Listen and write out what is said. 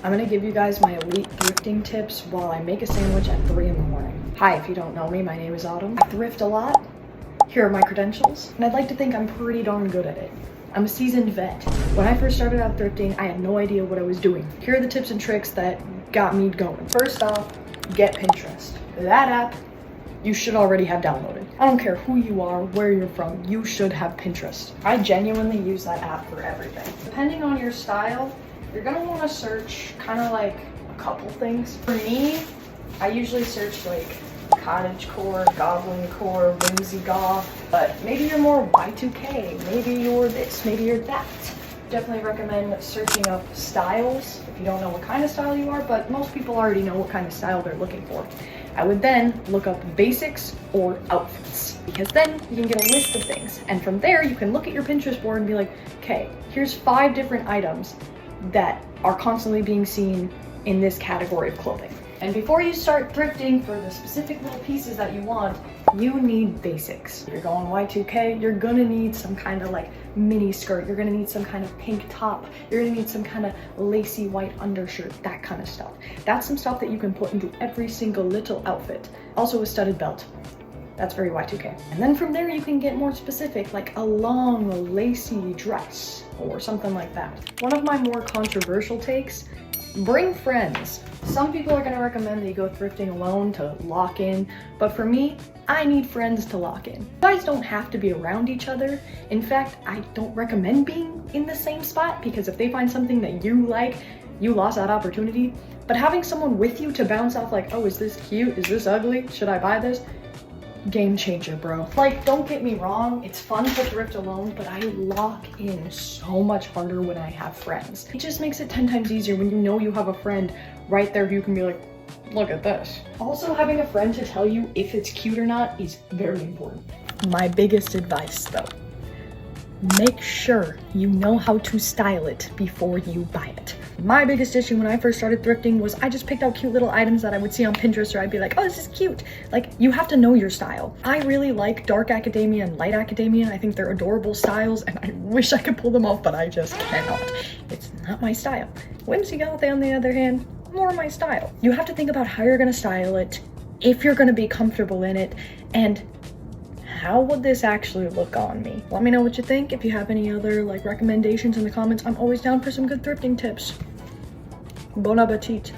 I'm gonna give you guys my elite thrifting tips while I make a sandwich at 3 in the morning. Hi, if you don't know me, my name is Autumn. I thrift a lot. Here are my credentials, and I'd like to think I'm pretty darn good at it. I'm a seasoned vet. When I first started out thrifting, I had no idea what I was doing. Here are the tips and tricks that got me going. First off, get Pinterest. That app you should already have downloaded. I don't care who you are, where you're from, you should have Pinterest. I genuinely use that app for everything. Depending on your style, you're gonna wanna search kind of like a couple things. For me, I usually search like cottagecore, goblin core, whimsy goth, but maybe you're more Y2K, maybe you're this, maybe you're that. Definitely recommend searching up styles if you don't know what kind of style you are, but most people already know what kind of style they're looking for. I would then look up basics or outfits, because then you can get a list of things, and from there you can look at your Pinterest board and be like, okay, here's 5 different items that are constantly being seen in this category of clothing. And before you start thrifting for the specific little pieces that you want, you need basics. If you're going Y2K, you're gonna need some kind of like mini skirt, you're gonna need some kind of pink top, you're gonna need some kind of lacy white undershirt, that kind of stuff. That's some stuff that you can put into every single little outfit. Also a studded belt. That's very Y2K. And then from there you can get more specific, like a long lacy dress or something like that. One of my more controversial takes, bring friends. Some people are gonna recommend that you go thrifting alone to lock in, but for me, I need friends to lock in. You guys don't have to be around each other. In fact, I don't recommend being in the same spot, because if they find something that you like, you lost that opportunity. But having someone with you to bounce off like, oh, is this cute? Is this ugly? Should I buy this? Game changer, bro. Like, don't get me wrong, it's fun to thrift alone, but I lock in so much harder when I have friends. It just makes it 10 times easier when you know you have a friend right there who you can be like, look at this. Also, having a friend to tell you if it's cute or not is very important. My biggest advice though, make sure you know how to style it before you buy it. My biggest issue when I first started thrifting was I just picked out cute little items that I would see on Pinterest, or I'd be like, oh, this is cute. Like, you have to know your style. I really like dark academia and light academia. I think they're adorable styles, and I wish I could pull them off, but I just cannot. It's not my style. Whimsy goth, on the other hand, more my style. You have to think about how you're gonna style it, if you're gonna be comfortable in it, and how would this actually look on me? Let me know what you think. If you have any other like recommendations in the comments, I'm always down for some good thrifting tips. Bon appetit.